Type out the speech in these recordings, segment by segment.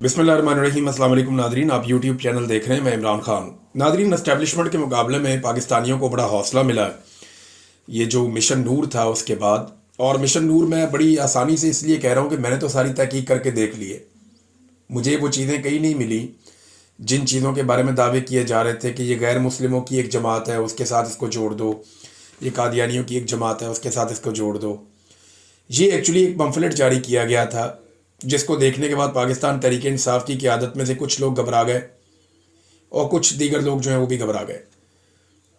बिस्मिल्लाहिर्रहमानिर्रहीम। अस्सलाम वालेकुम नादरीन, आप यूट्यूब चैनल देख रहे हैं। मैं इमरान खान। नादरीन, एस्टेब्लिशमेंट के मुकाबले में पाकिस्तानियों को बड़ा हौसला मिला है ये जो मिशन नूर था उसके बाद। और मिशन नूर मैं बड़ी आसानी से इसलिए कह रहा हूँ कि मैंने तो सारी तहकीक करके देख ली है। मुझे वो चीज़ें कहीं नहीं मिली जिन चीज़ों के बारे में दावे किए जा रहे थे कि ये गैर मुस्लिमों की एक जमात है उसके साथ इसको जोड़ दो, ये कादियानियों की एक जमात है उसके साथ इसको जोड़ दो। ये एक्चुअली एक पम्फलेट जारी किया गया था जिसको देखने के बाद पाकिस्तान तहरीक इंसाफ की क़यादत में से कुछ लोग घबरा गए और कुछ दीगर लोग जो हैं वो भी घबरा गए।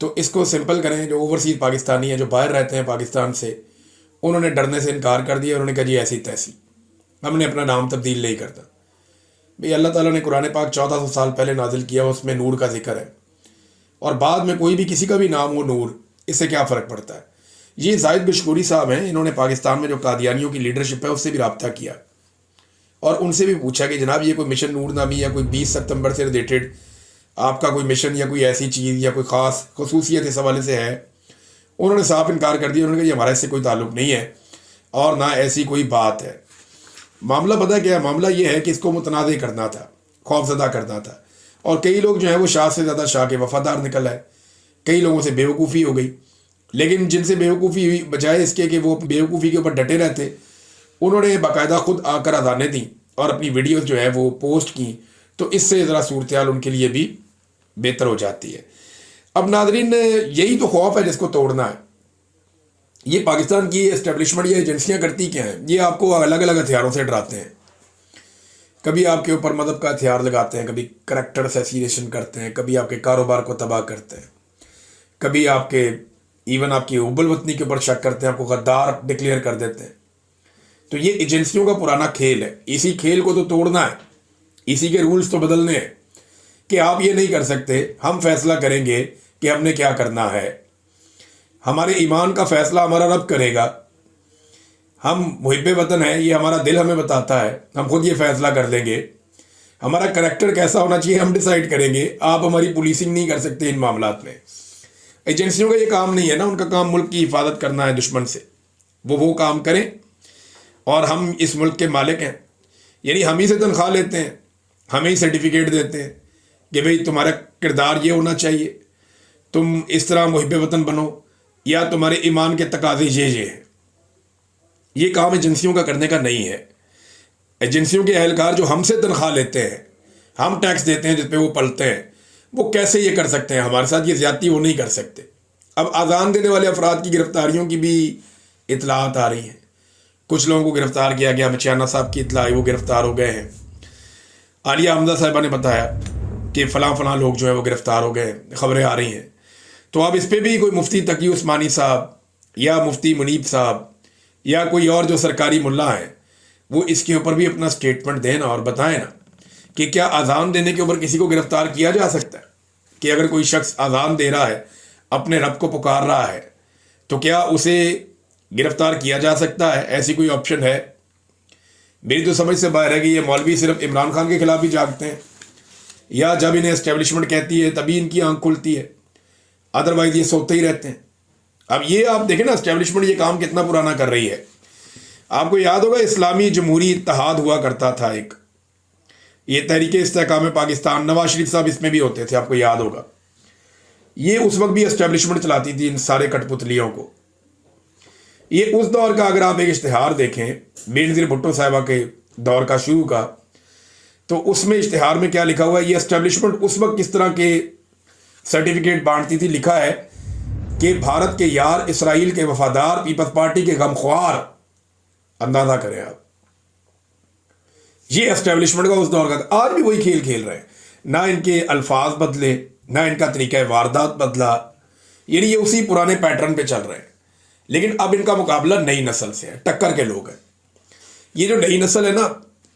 तो इसको सिंपल करें, जो ओवरसीज़ पाकिस्तानी हैं जो बाहर रहते हैं पाकिस्तान से, उन्होंने डरने से इनकार कर दिया। उन्होंने कहा जी ऐसी तैसी, हमने अपना नाम तब्दील नहीं करता। भाई अल्लाह ताला ने कुरान पाक 1400 साल पहले नाजिल किया, उसमें नूर का जिक्र है, और बाद में कोई भी किसी का भी नाम हो नूर, इससे क्या फ़र्क पड़ता है। ये जाहिद गशकोरी साहब हैं, इन्होंने पाकिस्तान में जो कादियानियों की लीडरशिप है उससे भी रब्ता किया और उनसे भी पूछा कि जनाब ये कोई मिशन नूर नामी या कोई 20 सितंबर से रिलेटेड आपका कोई मिशन या कोई ऐसी चीज़ या कोई ख़ास खसूसियत इस हवाले से है। उन्होंने साफ इनकार कर दिया। उन्होंने कहा ये हमारा इससे कोई ताल्लुक़ नहीं है और ना ऐसी कोई बात है। मामला पता क्या है? मामला ये है कि इसको मुतनाज़ करना था, खौफजदा करना था, और कई लोग जो है वो शाह से ज़्यादा शाह के वफ़ादार निकल आए। कई लोगों से बेवकूफ़ी हो गई, लेकिन जिनसे बेवकूफ़ी हुई, बजाय इसके कि वो बेवकूफ़ी के ऊपर डटे रहते, उन्होंने बाकायदा खुद आकर अजानें दी और अपनी वीडियोस जो है वो पोस्ट की। तो इससे ज़रा सूरत हाल उनके लिए भी बेहतर हो जाती है। अब नादरीन, यही तो खौफ है जिसको तोड़ना है। ये पाकिस्तान की एस्टेब्लिशमेंट या एजेंसियाँ करती क्या हैं? ये आपको अलग अलग हथियारों से डराते हैं। कभी आपके ऊपर मदद का हथियार लगाते हैं, कभी करैक्टर असैसिनेशन करते हैं, कभी आपके कारोबार को तबाह करते हैं, कभी आपके इवन आपकी उबल वतनी के ऊपर शक करते हैं, आपको गद्दार डिक्लेयर कर देते हैं। तो ये एजेंसियों का पुराना खेल है। इसी खेल को तो तोड़ना है, इसी के रूल्स तो बदलने हैं कि आप ये नहीं कर सकते, हम फैसला करेंगे कि हमने क्या करना है। हमारे ईमान का फैसला हमारा रब करेगा। हम मुहिब्बे वतन है, ये हमारा दिल हमें बताता है, हम खुद ये फैसला कर लेंगे। हमारा करैक्टर कैसा होना चाहिए हम डिसाइड करेंगे। आप हमारी पुलिसिंग नहीं कर सकते इन मामलात में। एजेंसियों का ये काम नहीं है ना, उनका काम मुल्क की हिफाजत करना है दुश्मन से। वो काम करें और हम इस मुल्क के मालिक हैं, यानी हम ही से तनख्वाह लेते हैं, हमें ही सर्टिफिकेट देते हैं कि भाई तुम्हारा किरदार ये होना चाहिए, तुम इस तरह मुहिब्बे वतन बनो, या तुम्हारे ईमान के तकाजे ये हैं। ये काम एजेंसियों का करने का नहीं है। एजेंसियों के अहलकार जो हमसे तनख्वाह लेते हैं, हम टैक्स देते हैं जिस पे वो पलते हैं, वो कैसे ये कर सकते हैं? हमारे साथ ये ज्यादती वो नहीं कर सकते। अब आज़ान देने वाले अफराद की गिरफ्तारियों की भी इतलात आ रही हैं। कुछ लोगों को गिरफ्तार किया गया। बचियाना साहब की इतला आई, वो गिरफ्तार हो गए हैं। आलिया हमजा साहिबा ने बताया कि फ़लाँ फ़लाँ लोग जो है वो गिरफ्तार हो गए, खबरें आ रही हैं। तो अब इस पर भी कोई मुफ्ती तकी उस्मानी साहब या मुफ्ती मुनीब साहब या कोई और जो सरकारी मुल्ला हैं, वो इसके ऊपर भी अपना स्टेटमेंट दें ना और बताएं ना कि क्या अजान देने के ऊपर किसी को गिरफ्तार किया जा सकता है? कि अगर कोई शख्स अजान दे रहा है, अपने रब को पुकार रहा है, तो क्या उसे गिरफ्तार किया जा सकता है? ऐसी कोई ऑप्शन है? मेरी तो समझ से बाहर है कि ये मौलवी सिर्फ इमरान खान के खिलाफ ही जागते हैं, या जब इन्हें एस्टेब्लिशमेंट कहती है तभी इनकी आंख खुलती है, अदरवाइज ये सोते ही रहते हैं। अब ये आप देखें ना, एस्टेब्लिशमेंट ये काम कितना पुराना कर रही है। आपको याद होगा इस्लामी जमहूरी इत्तेहाद हुआ करता था एक, ये तहरीक इस्तेहकाम पाकिस्तान, नवाज शरीफ साहब इसमें भी होते थे, आपको याद होगा। ये उस वक्त भी एस्टेब्लिशमेंट चलाती थी इन सारे कठपुतलियों को। ये उस दौर का अगर आप एक इश्तिहार देखें, बेनज़ीर भुट्टो साहिबा के दौर का, शुरू का, तो उसमें इश्तिहार में क्या लिखा हुआ है? ये एस्टेब्लिशमेंट उस वक्त किस तरह के सर्टिफिकेट बांटती थी। लिखा है कि भारत के यार, इसराइल के वफादार, पीपल्स पार्टी के गमख्वार। अंदाजा करें आप, ये एस्टेब्लिशमेंट का उस दौर का। आज भी वही खेल खेल रहे हैं, ना इनके अल्फाज बदले, ना इनका तरीका वारदात बदला, यानी ये उसी पुराने पैटर्न पे चल रहे हैं। लेकिन अब इनका मुकाबला नई नस्ल से है, टक्कर के लोग हैं। ये जो नई नस्ल है ना,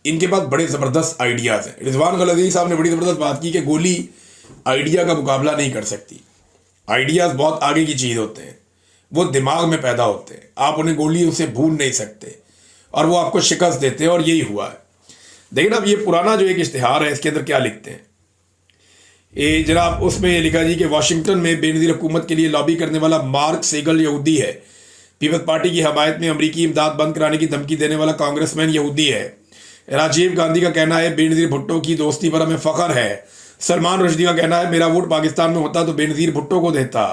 इनके पास बड़े ज़बरदस्त आइडियाज़ हैं। रिजवान गलज़ी साहब ने बड़ी ज़बरदस्त बात की कि गोली आइडिया का मुकाबला नहीं कर सकती। आइडियाज़ बहुत आगे की चीज़ होते हैं, वो दिमाग में पैदा होते हैं, आप उन्हें गोली उसे भून नहीं सकते, और वो आपको शिकस्त देते हैं। और यही हुआ है। देखिए अब ये पुराना जो एक इश्तिहार है, इसके अंदर क्या लिखते हैं ये जनाब, उसमें लिखा जी कि वाशिंगटन में बेनज़ीर हुकूमत के लिए लॉबी करने वाला मार्क सेगल यहूदी है। पीपल्स पार्टी की हमायत में अमरीकी इमदाद बंद कराने की धमकी देने वाला कांग्रेसमैन यहूदी है। राजीव गांधी का कहना है बेनज़ीर भुट्टो की दोस्ती पर हमें फ़ख्र है। सलमान रुश्दी का कहना है मेरा वोट पाकिस्तान में होता तो बेनज़ीर भुट्टो को देता।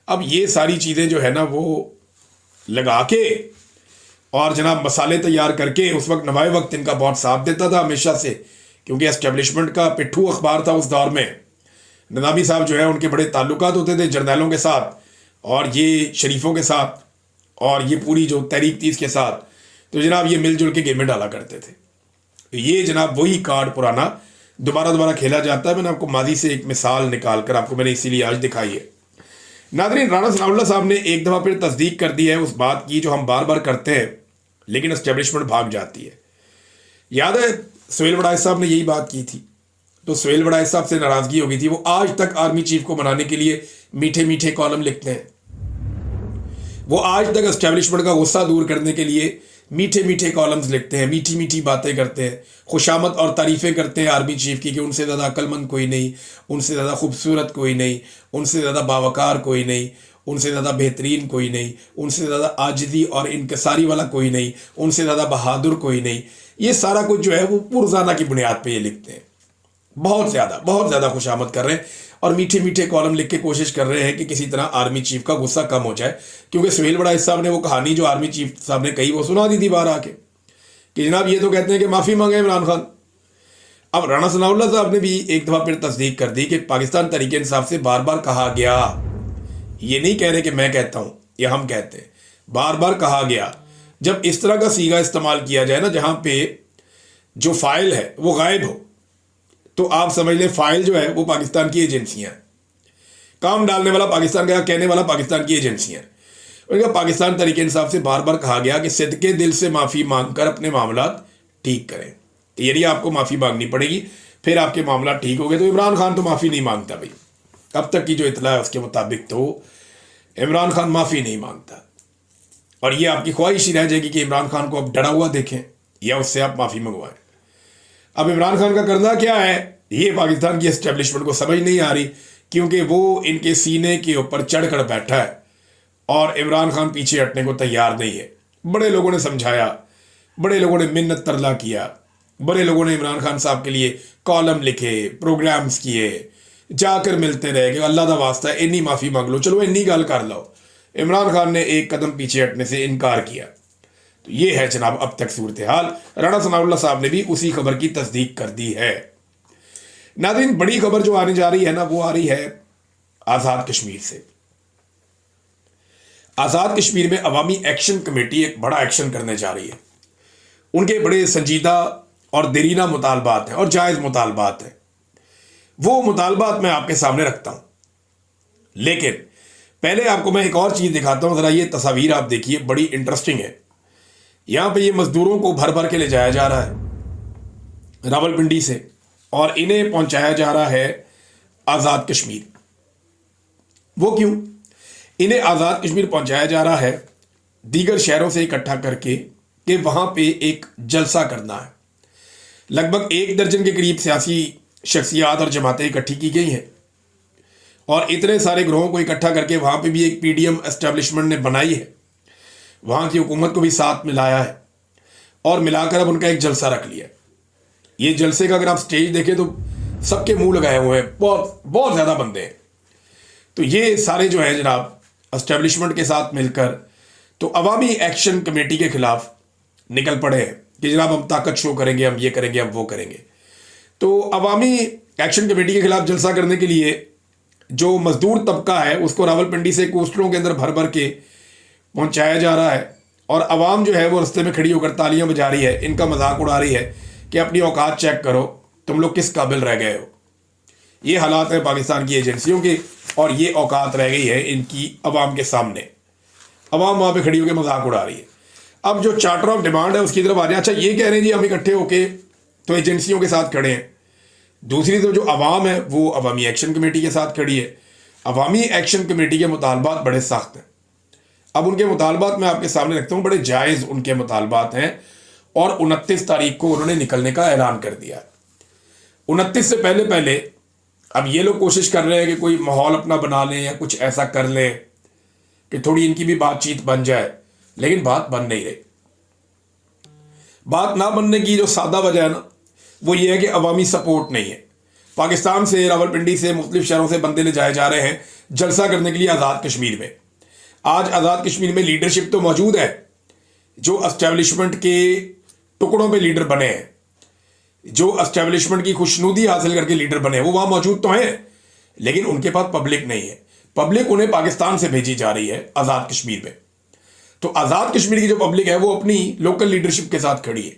अब ये सारी चीज़ें जो है ना वो लगा के और जनाब मसाले तैयार करके, उस वक्त नवाए वक्त इनका बहुत साथ देता था हमेशा से, क्योंकि एस्टेब्लिशमेंट का पिट्ठू अखबार था उस दौर में। नदामी साहब जो है उनके बड़े ताल्लुकात होते थे जर्नैलों के साथ और ये शरीफों के साथ और ये पूरी जो तहरीक थी इसके साथ, तो जनाब ये मिलजुल के गेमें डाला करते थे। तो ये जनाब वही कार्ड पुराना दोबारा खेला जाता है। मैंने आपको माजी से एक मिसाल निकाल कर आपको मैंने इसीलिए आज दिखाई है। नाज़रीन, राणा सनाउल्लाह साहब ने एक दफ़ा फिर तस्दीक कर दी है उस बात की जो हम बार बार करते हैं लेकिन एस्टेब्लिशमेंट भाग जाती है। याद है सुहेल वड़ाइच साहब ने यही बात की थी, तो सुहेल वड़ाइच साहब से नाराज़गी हो गई थी। वो आज तक आर्मी चीफ को मनाने के लिए मीठे मीठे कॉलम लिखते हैं। वो आज तक एस्टेब्लिशमेंट का गुस्सा दूर करने के लिए मीठे मीठे कॉलम्स लिखते हैं, मीठी मीठी बातें करते हैं, खुशामद और तारीफ़ें करते हैं आर्मी चीफ की कि उनसे ज़्यादा अक्लमंद कोई नहीं, उनसे ज़्यादा खूबसूरत कोई नहीं, उनसे ज़्यादा बावकार कोई नहीं, उनसे ज़्यादा बेहतरीन कोई नहीं, उनसे ज़्यादा आजिज़ी और इनकसारी वाला कोई नहीं, उनसे ज़्यादा बहादुर कोई नहीं। ये सारा कुछ जो है वो पुरज़ाना की बुनियाद पे ये लिखते हैं। बहुत ज़्यादा खुशामद कर रहे हैं और मीठे मीठे कॉलम लिख के कोशिश कर रहे हैं कि किसी तरह आर्मी चीफ का गुस्सा कम हो जाए, क्योंकि सुहेल वड़ाइच साहब ने वो कहानी जो आर्मी चीफ साहब ने कही वो सुना दी थी बाहर आके कि जनाब ये तो कहते हैं कि माफ़ी मांगे इमरान खान। अब राणा सनाउल्लाह साहब ने भी एक दफ़ा फिर तस्दीक कर दी कि पाकिस्तान तहरीक इंसाफ से बार बार कहा गया, ये नहीं कह रहे कि मैं कहता हूँ, ये हम कहते हैं, बार बार कहा गया जब इस तरह का सीगा इस्तेमाल किया जाए ना जहाँ पे जो फाइल है वो गायब हो, तो आप समझ लें फाइल जो है वो पाकिस्तान की एजेंसियां हैं, काम डालने वाला पाकिस्तान का, कहने वाला पाकिस्तान की एजेंसियां हैं। उनका पाकिस्तान तहरीक इंसाफ से बार बार कहा गया कि सिद्के दिल से माफ़ी मांगकर अपने मामला ठीक करें, यानी आपको माफ़ी मांगनी पड़ेगी फिर आपके मामला ठीक हो गए। तो इमरान खान तो माफ़ी नहीं मांगता भाई, अब तक की जो इतला है उसके मुताबिक तो इमरान खान माफ़ी नहीं मांगता, और ये आपकी ख्वाहिश ही रह जाएगी कि इमरान खान को आप डरा हुआ देखें या उससे आप माफ़ी मंगवाएं। अब इमरान खान का करना क्या है ये पाकिस्तान की एस्टेब्लिशमेंट को समझ नहीं आ रही, क्योंकि वो इनके सीने के ऊपर चढ़कर बैठा है और इमरान खान पीछे हटने को तैयार नहीं है। बड़े लोगों ने समझाया, बड़े लोगों ने मिन्नत तरला किया, बड़े लोगों ने इमरान खान साहब के लिए कॉलम लिखे, प्रोग्राम्स किए, जाकर मिलते रहे कि अल्लाह दा वास्ता है इन्नी माफ़ी मांग लो, चलो इन्नी गल कर लो। इमरान खान ने एक कदम पीछे हटने से इनकार किया। तो ये है जनाब अब तक सूरत हाल। राणा सनाउल्लाह साहब ने भी उसी खबर की तस्दीक कर दी है। नाज़रीन, बड़ी खबर जो आने जा रही है ना वो आ रही है आज़ाद कश्मीर से। आज़ाद कश्मीर में अवामी एक्शन कमेटी एक बड़ा एक्शन करने जा रही है। उनके बड़े संजीदा और देरीना मुतालबात हैं और जायज़ मुतालबात हैं। वो मुतालबात मैं आपके सामने रखता हूं, लेकिन पहले आपको मैं एक और चीज़ दिखाता हूं। ज़रा ये तस्वीर आप देखिए, बड़ी इंटरेस्टिंग है। यहां पे ये मजदूरों को भर भर के ले जाया जा रहा है रावलपिंडी से और इन्हें पहुंचाया जा रहा है आज़ाद कश्मीर। वो क्यों? इन्हें आज़ाद कश्मीर पहुंचाया जा रहा है दीगर शहरों से इकट्ठा करके कि वहां पे एक जलसा करना है। लगभग 1 दर्जन के करीब सियासी शख्सियात और जमातें इकट्ठी की गई हैं और इतने सारे ग्रोहों को इकट्ठा करके वहाँ पे भी एक पीडीएम एस्टेब्लिशमेंट ने बनाई है, वहाँ की हुकूमत को भी साथ मिलाया है और मिलाकर अब उनका एक जलसा रख लिया। ये जलसे का अगर आप स्टेज देखें तो सबके मुंह लगाए हुए हैं, बहुत ज़्यादा बंदे हैं। तो ये सारे जो है जनाब एस्टेब्लिशमेंट के साथ मिलकर तो अवामी एक्शन कमेटी के खिलाफ निकल पड़े हैं कि जनाब हम ताकत शो करेंगे, हम ये करेंगे, हम वो करेंगे। तो अवामी एक्शन कमेटी के खिलाफ जलसा करने के लिए जो मजदूर तबका है उसको रावलपिंडी से कोस्टरों के अंदर भर भर के पहुंचाया जा रहा है और अवाम जो है वो रास्ते में खड़ी होकर तालियां बजा रही है, इनका मजाक उड़ा रही है कि अपनी औकात चेक करो, तुम लोग किस काबिल रह गए हो। ये हालात हैं पाकिस्तान की एजेंसियों के और ये औकात रह गई है इनकी अवाम के सामने। अवाम वहाँ पे खड़ी होकर मजाक उड़ा रही है। अब जो चार्टर ऑफ डिमांड है उसकी तरफ आ रहे हैं। अच्छा, ये कह रहे हैं जी हम इकट्ठे होके तो एजेंसियों के साथ खड़े हैं। दूसरी तो जो अवाम है वो अवामी एक्शन कमेटी के साथ खड़ी है। अवामी एक्शन कमेटी के मुतालबात बड़े सख्त हैं। अब उनके मुतालबात मैं आपके सामने रखता हूँ, बड़े जायज़ उनके मुतालबात हैं और 29 तारीख को उन्होंने निकलने का ऐलान कर दिया। 29 से पहले अब ये लोग कोशिश कर रहे हैं कि कोई माहौल अपना बना लें या कुछ ऐसा कर लें कि थोड़ी इनकी भी बातचीत बन जाए, लेकिन बात बन नहीं रही। बात ना बनने की जो सादा वजह है ना, वो ये है कि अवामी सपोर्ट नहीं है। पाकिस्तान से, रावलपिंडी से, मुख्तलिफ शहरों से बंदे ले जाए जा रहे हैं जलसा करने के लिए आज़ाद कश्मीर में। आज आज़ाद कश्मीर में लीडरशिप तो मौजूद है, जो एस्टेब्लिशमेंट के टुकड़ों पे लीडर बने हैं, जो एस्टेब्लिशमेंट की खुशनुदी हासिल करके लीडर बने हैं, वो वहां मौजूद तो हैं, लेकिन उनके पास पब्लिक नहीं है। पब्लिक उन्हें पाकिस्तान से भेजी जा रही है आज़ाद कश्मीर में। तो आज़ाद कश्मीर की जो पब्लिक है वो अपनी लोकल लीडरशिप के साथ खड़ी है।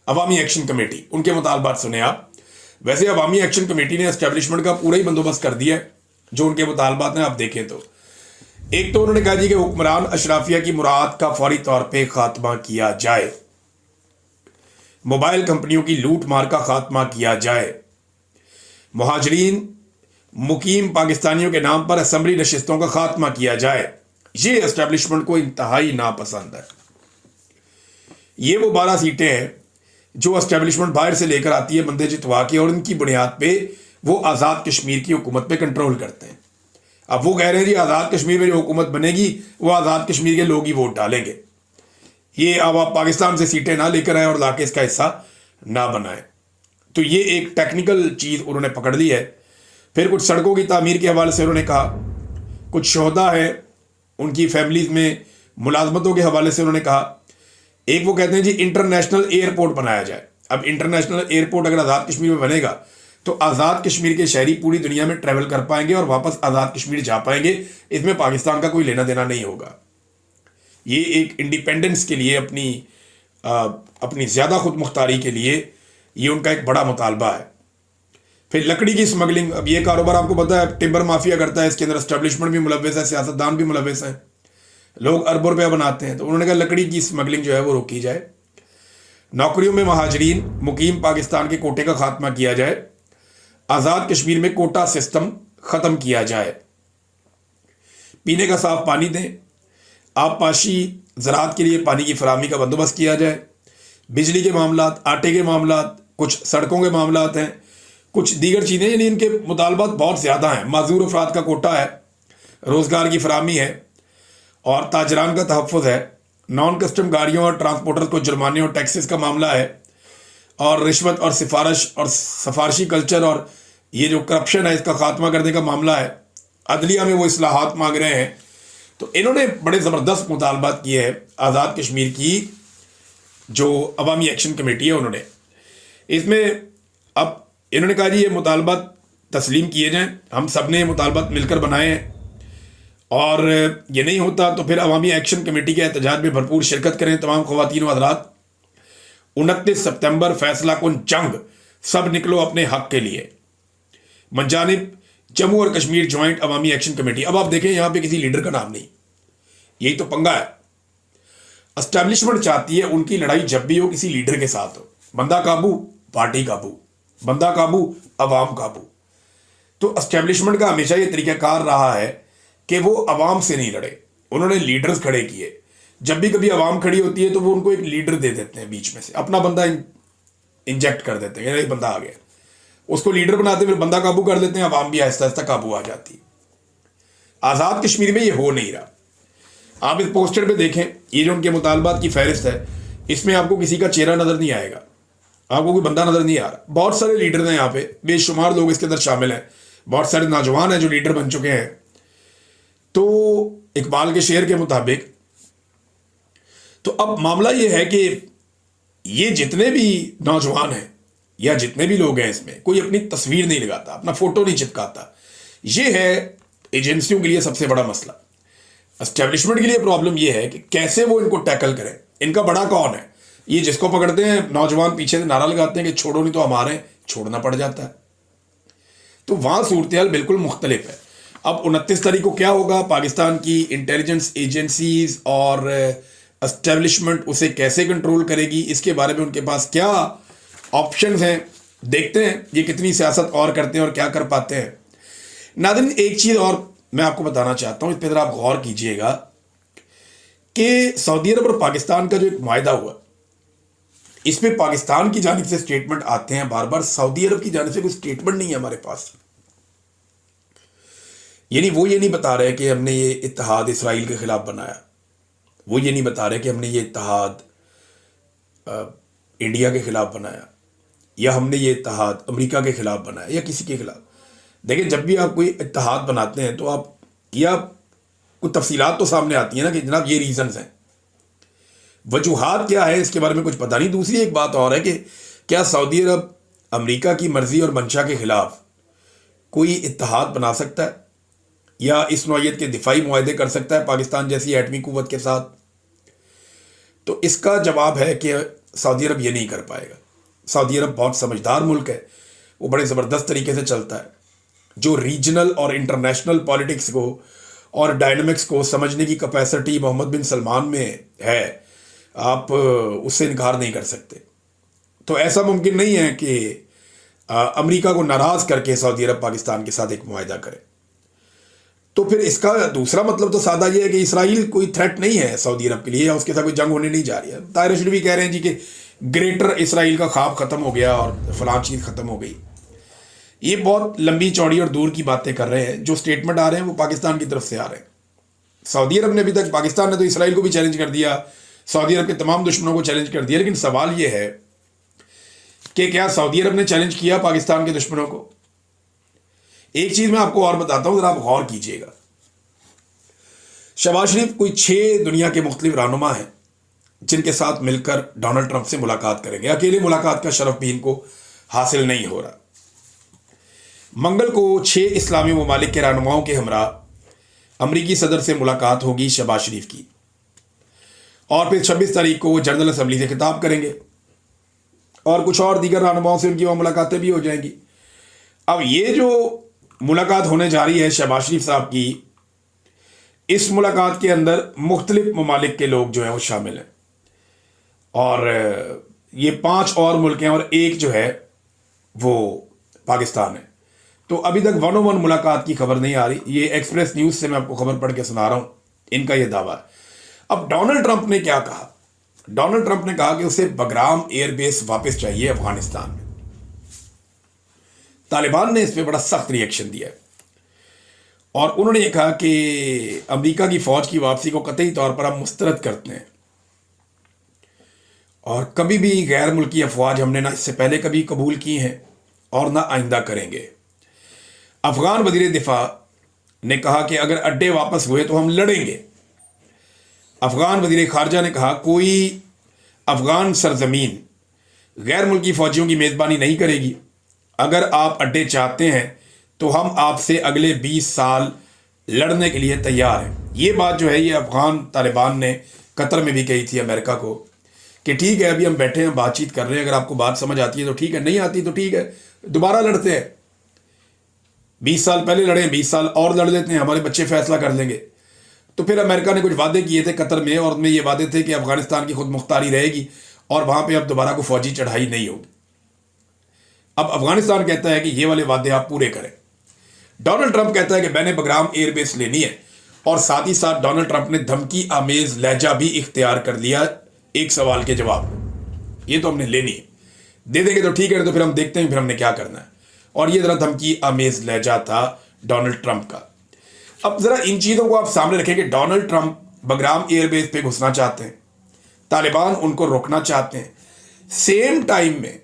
अवामी एक्शन कमेटी, उनके मुतालबात सुने आप। वैसे अवामी एक्शन कमेटी ने एस्टेब्लिशमेंट का पूरा ही बंदोबस्त कर दिया है। जो उनके मुतालबात हैं आप देखें तो एक तो उन्होंने कहा जी कि हुक्मरान अशराफिया की मुराद का फौरी तौर पर खात्मा किया जाए, मोबाइल कंपनियों की लूट मार का खात्मा किया जाए, मुहाजिरीन मुकीम पाकिस्तानियों के नाम पर असेंबली नशिस्तों का खात्मा किया जाए। ये एस्टेब्लिशमेंट को इंतहाई नापसंद है। ये वो 12 सीटें हैं जो एस्टेब्लिशमेंट बाहर से लेकर आती है बंदे जितवा के, और इनकी बुनियाद पे वो आज़ाद कश्मीर की हुकूमत पे कंट्रोल करते हैं। अब वो कह रहे हैं जी आज़ाद कश्मीर में जो हुकूमत बनेगी वो आज़ाद कश्मीर के लोग ही वोट डालेंगे। ये अब आप पाकिस्तान से सीटें ना लेकर आए और लाके इसका हिस्सा ना बनाए। तो ये एक टेक्निकल चीज़ उन्होंने पकड़ ली है। फिर कुछ सड़कों की तामीर के हवाले से उन्होंने कहा, कुछ शोहदा है उनकी फैमिलीज में मुलाजमतों के हवाले से उन्होंने कहा। एक वो कहते हैं जी इंटरनेशनल एयरपोर्ट बनाया जाए। अब इंटरनेशनल एयरपोर्ट अगर आज़ाद कश्मीर में बनेगा तो आज़ाद कश्मीर के शहरी पूरी दुनिया में ट्रैवल कर पाएंगे और वापस आज़ाद कश्मीर जा पाएंगे। इसमें पाकिस्तान का कोई लेना देना नहीं होगा। ये एक इंडिपेंडेंस के लिए, अपनी ज़्यादा खुद मुख्तारी के लिए ये उनका एक बड़ा मुतालबा है। फिर लकड़ी की स्मगलिंग, अब ये कारोबार आपको पता है टिम्बर माफिया करता है, इसके अंदर एस्टेब्लिशमेंट भी मुलव्वस है, सियासतदान भी मुलव्वस है, लोग अरबों रुपया बनाते हैं। तो उन्होंने कहा लकड़ी की स्मगलिंग जो है वो रोकी जाए, नौकरियों में महाजरीन मुकीम पाकिस्तान के कोटे का खात्मा किया जाए, आज़ाद कश्मीर में कोटा सिस्टम ख़त्म किया जाए, पीने का साफ पानी दें, आबपाशी ज़राअत के लिए पानी की फराहमी का बंदोबस्त किया जाए, बिजली के मामलात, आटे के मामलात, कुछ सड़कों के मामलात हैं, कुछ दीगर चीज़ें, यानी इनके मुतालबात बहुत ज़्यादा हैं। माजूर अफराद का कोटा है, रोज़गार की फराहमी है और ताजरान का तहफ़्फ़ुज़ है, नॉन कस्टम गाड़ियों और ट्रांसपोर्टर्स को जुर्माने और टैक्सेस का मामला है, और रिश्वत और सिफारशी कल्चर और ये जो करप्शन है इसका खात्मा करने का मामला है। अदलिया में वो इस्लाहात मांग रहे हैं। तो इन्होंने बड़े ज़बरदस्त मुतालबात किए हैं आज़ाद कश्मीर की जो अवामी एक्शन कमेटी है उन्होंने। इसमें अब इन्होंने कहा जी ये मुतालबात तस्लीम किए जाएं, हम सब ने ये मुतालबात मिलकर बनाए हैं, और ये नहीं होता तो फिर अवामी एक्शन कमेटी के एहतजाज में भरपूर शिरकत करें तमाम ख़वातीन व हज़रात। 29 सितंबर फैसला कुन जंग, सब निकलो अपने हक के लिए। मंजानिब जम्मू और कश्मीर जॉइंट अवामी एक्शन कमेटी। अब आप देखें यहाँ पे किसी लीडर का नाम नहीं, यही तो पंगा है। एस्टैब्लिशमेंट चाहती है उनकी लड़ाई जब भी हो किसी लीडर के साथ हो, बंदा काबू पार्टी काबू, बंदा काबू अवाम काबू। तो एस्टैब्लिशमेंट का हमेशा ये तरीक़ाकार रहा है कि वो अवाम से नहीं लड़े, उन्होंने लीडर्स खड़े किए। जब भी कभी अवाम खड़ी होती है तो वो उनको एक लीडर दे देते हैं, बीच में से अपना बंदा इंजेक्ट कर देते हैं, एक बंदा आ गया, उसको लीडर बनाते हैं, फिर बंदा काबू कर लेते हैं, अवाम भी आहिस्ता आहिस्ता काबू आ जाती है। आज़ाद कश्मीर में ये हो नहीं रहा। आप इस पोस्टर पे देखें, ये जो उनके मुतालबात की फहरिस्त है, इसमें आपको किसी का चेहरा नज़र नहीं आएगा, आपको कोई बंदा नज़र नहीं आ रहा। बहुत सारे लीडर हैं यहाँ पे, बेशुमार लोग इसके अंदर शामिल हैं, बहुत सारे नौजवान हैं जो लीडर बन चुके हैं। तो इकबाल के शेर के मुताबिक तो अब मामला ये है कि ये जितने भी नौजवान हैं या जितने भी लोग हैं, इसमें कोई अपनी तस्वीर नहीं लगाता, अपना फोटो नहीं चिपकाता। ये है एजेंसियों के लिए सबसे बड़ा मसला। एस्टेब्लिशमेंट के लिए प्रॉब्लम ये है कि कैसे वो इनको टैकल करें। इनका बड़ा कौन है? ये जिसको पकड़ते हैं नौजवान पीछे से नारा लगाते हैं कि छोड़ो नहीं तो हमारे, छोड़ना पड़ जाता है। तो वहां सूरत बिल्कुल मुख्तलिफ है। अब 29 तारीख को क्या होगा, पाकिस्तान की इंटेलिजेंस एजेंसीज और एस्टेब्लिशमेंट उसे कैसे कंट्रोल करेगी, इसके बारे में उनके पास क्या ऑप्शंस हैं, देखते हैं ये कितनी सियासत और करते हैं और क्या कर पाते हैं। नाज़रीन, एक चीज़ और मैं आपको बताना चाहता हूँ, इस पर ज़रा आप गौर कीजिएगा कि सऊदी अरब और पाकिस्तान का जो एक मुआहदा हुआ, इस पर पाकिस्तान की जानिब से स्टेटमेंट आते हैं बार बार, सऊदी अरब की जानिब से कोई स्टेटमेंट नहीं है हमारे पास। यानी वो ये नहीं बता रहे कि हमने ये इत्तेहाद इसराइल के खिलाफ बनाया, वो ये नहीं बता रहे कि हमने ये इत्तेहाद इंडिया के खिलाफ बनाया, या हमने ये इत्तेहाद अमेरिका के खिलाफ बनाया, या किसी के खिलाफ। देखिए, जब भी आप कोई इत्तेहाद बनाते हैं तो आप या कुछ तफसीलात तो सामने आती है ना कि जनाब ये रीजंस हैं, वजूहात क्या है इसके बारे में कुछ पता नहीं। दूसरी एक बात और है कि क्या सऊदी अरब अमेरिका की मर्जी और मंशा के खिलाफ कोई इत्तेहाद बना सकता है या इस नौइयत के दिफाई मुआहदे कर सकता है पाकिस्तान जैसी एटमी कुव्वत के साथ? तो इसका जवाब है कि सऊदी अरब ये नहीं कर पाएगा। सऊदी अरब बहुत समझदार मुल्क है, वो बड़े ज़बरदस्त तरीके से चलता है। जो रीजनल और इंटरनेशनल पॉलिटिक्स को और डायनामिक्स को समझने की कैपेसिटी मोहम्मद बिन सलमान में है, आप उससे इनकार नहीं कर सकते। तो ऐसा मुमकिन नहीं है कि अमेरिका को नाराज़ करके सऊदी अरब पाकिस्तान के साथ एक मुआहदा करे। तो फिर इसका दूसरा मतलब तो सादा ये है कि इसराइल कोई थ्रेट नहीं है सऊदी अरब के लिए, या उसके साथ कोई जंग होने नहीं जा रही है। ताहिर रशीद भी कह रहे हैं जी कि ग्रेटर इसराइल का ख्वाब ख़त्म हो गया और फलां चीज़ ख़त्म हो गई। ये बहुत लंबी चौड़ी और दूर की बातें कर रहे हैं। जो स्टेटमेंट आ रहे हैं वो पाकिस्तान की तरफ से आ रहे हैं। सऊदी अरब ने अभी तक, पाकिस्तान ने तो इसराइल को भी चैलेंज कर दिया, सऊदी अरब के तमाम दुश्मनों को चैलेंज कर दिया, लेकिन सवाल ये है कि क्या सऊदी अरब ने चैलेंज किया पाकिस्तान के दुश्मनों को? एक चीज़ मैं आपको और बताता हूँ, ज़रा आप गौर कीजिएगा। शहबाज शरीफ कोई 6 दुनिया के मुख्तलिफ रहनुमा हैं जिनके साथ मिलकर डोनाल्ड ट्रंप से मुलाकात करेंगे। अकेले मुलाकात का शरफ भी इनको हासिल नहीं हो रहा। मंगल को 6 इस्लामी ममालिक के रहनुमाओं के हमरा अमरीकी सदर से मुलाकात होगी शहबाज शरीफ की, और फिर 26 तारीख को वो जनरल असम्बली से खिताब करेंगे और कुछ और दीगर रहनुमाओं से उनकी वहाँ मुलाकातें भी हो जाएंगी। अब ये जो मुलाकात होने जा रही है शहबाज शरीफ साहब की, इस मुलाकात के अंदर मुख्तलिफ ममालिक के लोग जो हैं वो शामिल हैं, और ये 5 और मुल्क हैं और एक जो है वो पाकिस्तान है। तो अभी तक 1-on-1 मुलाकात की खबर नहीं आ रही। ये एक्सप्रेस न्यूज़ से मैं आपको खबर पढ़ के सुना रहा हूँ, इनका ये दावा है। अब डोनाल्ड ट्रंप ने क्या कहा? डोनाल्ड ट्रंप ने कहा कि उसे बगराम एयरबेस वापस चाहिए अफगानिस्तान में। तालिबान ने इस पर बड़ा सख्त रिएक्शन दिया है और उन्होंने ये कहा कि अमेरिका की फ़ौज की वापसी को कतई तौर पर हम मुस्तरद करते हैं, और कभी भी गैर मुल्की अफवाज हमने ना इससे पहले कभी कबूल की हैं और ना आइंदा करेंगे। अफगान वज़ीर दिफा ने कहा कि अगर अड्डे वापस हुए तो हम लड़ेंगे। अफगान वज़ीर खारजा ने कहा कोई अफगान सरजमीन गैर मुल्की फ़ौजियों की मेज़बानी नहीं करेगी। अगर आप अड्डे चाहते हैं तो हम आपसे अगले 20 साल लड़ने के लिए तैयार हैं। ये बात जो है ये अफगान तालिबान ने कतर में भी कही थी अमेरिका को कि ठीक है, अभी हम बैठे हैं, बातचीत कर रहे हैं, अगर आपको बात समझ आती है तो ठीक है, नहीं आती तो ठीक है, दोबारा लड़ते हैं। 20 साल पहले लड़े, 20 साल और लड़ लेते हैं, हमारे बच्चे फैसला कर लेंगे। तो फिर अमेरिका ने कुछ वादे किए थे कतर में, और उनमें ये वादे थे कि अफगानिस्तान की खुद मुख्तारी रहेगी और वहाँ पे अब दोबारा को फौजी चढ़ाई नहीं होगी। अब अफगानिस्तान कहता है कि ये वाले वादे आप पूरे करें। डोनाल्ड ट्रंप कहता है कि मैंने बगराम एयरबेस लेनी है, और साथ ही साथ डोनाल्ड ट्रंप ने धमकी आमेज लहजा भी इख्तियार कर लिया एक सवाल के जवाब में, ये तो हमने लेनी है, दे देंगे तो ठीक है, तो फिर हम देखते हैं फिर हमने क्या करना है। और ये ज़रा धमकी आमेज लहजा था डोनाल्ड ट्रंप का। अब ज़रा इन चीज़ों को आप सामने रखें कि डोनाल्ड ट्रंप बगराम एयरबेस पे घुसना चाहते हैं, तालिबान उनको रोकना चाहते हैं, सेम टाइम में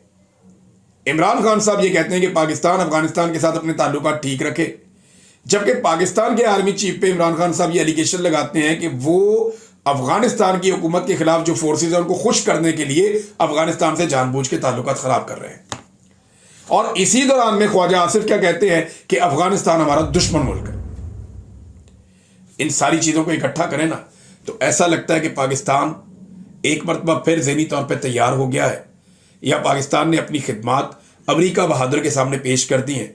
इमरान खान साहब ये कहते हैं कि पाकिस्तान अफगानिस्तान के साथ अपने ताल्लुकात ठीक रखे, जबकि पाकिस्तान के आर्मी चीफ पे इमरान खान साहब ये एलिगेशन लगाते हैं कि वो अफगानिस्तान की हुकूमत के खिलाफ जो फोर्सेज हैं उनको खुश करने के लिए अफगानिस्तान से जानबूझ के ताल्लुकात खराब कर रहे हैं। और इसी दौरान में ख्वाजा आसिफ क्या कहते हैं कि अफगानिस्तान हमारा दुश्मन मुल्क है। इन सारी चीज़ों को इकट्ठा करें ना तो ऐसा लगता है कि पाकिस्तान एक मरतबा फिर ज़हनी तौर पर तैयार हो गया है, या पाकिस्तान ने अपनी खिदमात अमेरिका बहादुर के सामने पेश कर दी हैं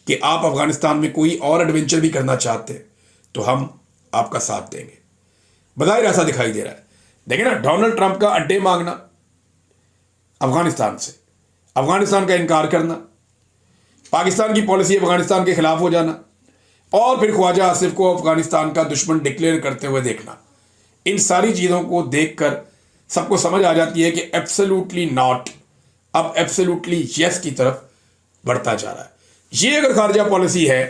कि आप अफगानिस्तान में कोई और एडवेंचर भी करना चाहते हैं तो हम आपका साथ देंगे। बज़ाहिर ऐसा दिखाई दे रहा है। देखिए ना, डोनाल्ड ट्रंप का अड्डे मांगना अफगानिस्तान से, अफगानिस्तान का इनकार करना, पाकिस्तान की पॉलिसी अफगानिस्तान के खिलाफ हो जाना, और फिर ख्वाजा आसिफ को अफगानिस्तान का दुश्मन डिक्लेयर करते हुए देखना। इन सारी चीज़ों को देखकर सबको समझ आ जाती है कि एब्सोल्युटली नॉट अब एब्सोल्युटली यस की तरफ बढ़ता जा रहा है। ये अगर खारजा पॉलिसी है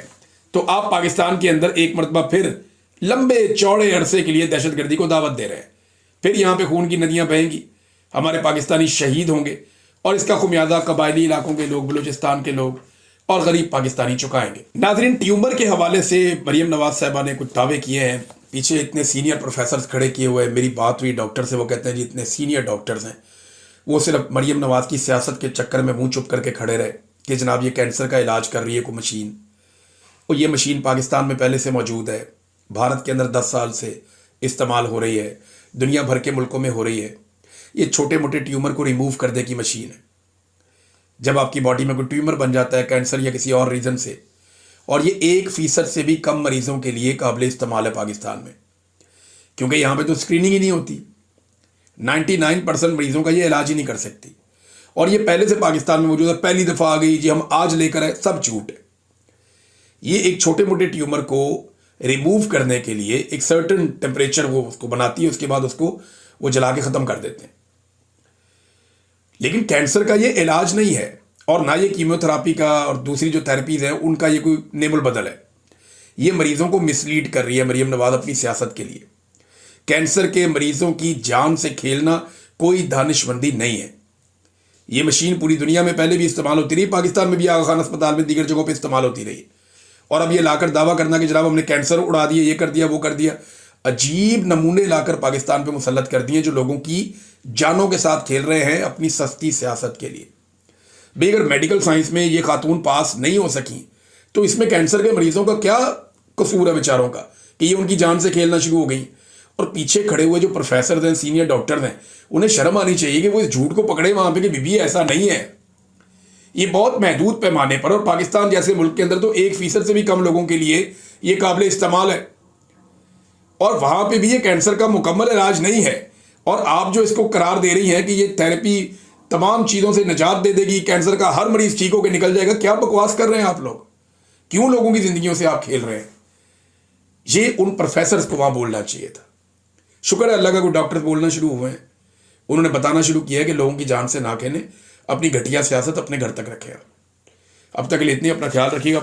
तो आप पाकिस्तान के अंदर एक मरतबा फिर लंबे चौड़े अरसे के लिए दहशतगर्दी को दावत दे रहे हैं। फिर यहाँ पे खून की नदियाँ बहेंगी, हमारे पाकिस्तानी शहीद होंगे और इसका खुमियाजा कबायली इलाकों के लोग, बलूचिस्तान के लोग और गरीब पाकिस्तानी चुकाएंगे। नाजरीन, ट्यूमर के हवाले से मरियम नवाज साहबा ने कुछ दावे किए हैं। पीछे इतने सीनियर प्रोफेसर खड़े किए हुए हैं। मेरी बात हुई डॉक्टर से, वो कहते हैं जी इतने सीनियर डॉक्टर्स हैं, वो सिर्फ मरियम नवाज की सियासत के चक्कर में मुंह चुप करके खड़े रहे कि जनाब ये कैंसर का इलाज कर रही है कोई मशीन, और ये मशीन पाकिस्तान में पहले से मौजूद है, भारत के अंदर 10 साल से इस्तेमाल हो रही है, दुनिया भर के मुल्कों में हो रही है। ये छोटे मोटे ट्यूमर को रिमूव कर दे की मशीन है। जब आपकी बॉडी में कोई ट्यूमर बन जाता है कैंसर या किसी और रीज़न से, और ये 1% से भी कम मरीजों के लिए काबिल इस्तेमाल है पाकिस्तान में, क्योंकि यहाँ पे तो स्क्रीनिंग ही नहीं होती। 99% मरीजों का ये इलाज ही नहीं कर सकती, और ये पहले से पाकिस्तान में मौजूद है। पहली दफ़ा आ गई जी, हम आज लेकर आए, सब झूठ है। ये एक छोटे मोटे ट्यूमर को रिमूव करने के लिए एक सर्टेन टेम्परेचर वो उसको बनाती है, उसके बाद उसको वो जला के ख़त्म कर देते हैं। लेकिन कैंसर का ये इलाज नहीं है, और ना ये कीमोथेरापी का और दूसरी जो थेरेपीज़ हैं उनका ये कोई नेमुल बदल है। ये मरीजों को मिसलीड कर रही है मरियम नवाज अपनी सियासत के लिए। कैंसर के मरीजों की जान से खेलना कोई दानिशमंदी नहीं है। ये मशीन पूरी दुनिया में पहले भी इस्तेमाल होती रही, पाकिस्तान में भी आगा खान अस्पताल में दीगर जगहों पे इस्तेमाल होती रही, और अब ये लाकर दावा करना कि जनाब हमने कैंसर उड़ा दिया, ये कर दिया, वो कर दिया, अजीब नमूने लाकर पाकिस्तान पे मुसल्लत कर दिए जो लोगों की जानों के साथ खेल रहे हैं अपनी सस्ती सियासत के लिए। भाई अगर मेडिकल साइंस में ये खातून पास नहीं हो सकी तो इसमें कैंसर के मरीजों का क्या कसूर है बेचारों का कि ये उनकी जान से खेलना शुरू हो गई। और पीछे खड़े हुए जो प्रोफेसर हैं, सीनियर डॉक्टर हैं, उन्हें शर्म आनी चाहिए कि वो इस झूठ को पकड़े वहां पे कि बीबी ऐसा नहीं है। ये बहुत महदूद पैमाने पर, और पाकिस्तान जैसे मुल्क के अंदर तो 1% से भी कम लोगों के लिए ये काबिल इस्तेमाल है, और वहां पे भी ये कैंसर का मुकम्मल इलाज नहीं है। और आप जो इसको करार दे रही हैं कि ये थेरेपी तमाम चीज़ों से निजात दे देगी, कैंसर का हर मरीज ठीक होकर निकल जाएगा, क्या बकवास कर रहे हैं आप लोग? क्यों लोगों की जिंदगियों से आप खेल रहे हैं? ये उन प्रोफेसर्स को वहां बोलना चाहिए था। शुक्र है अल्लाह का कोई डॉक्टर बोलना शुरू हुए हैं, उन्होंने बताना शुरू किया है कि लोगों की जान से ना खेलें, अपनी घटिया सियासत अपने घर तक रखें। अब तक के लिए इतनी, अपना ख्याल रखिएगा।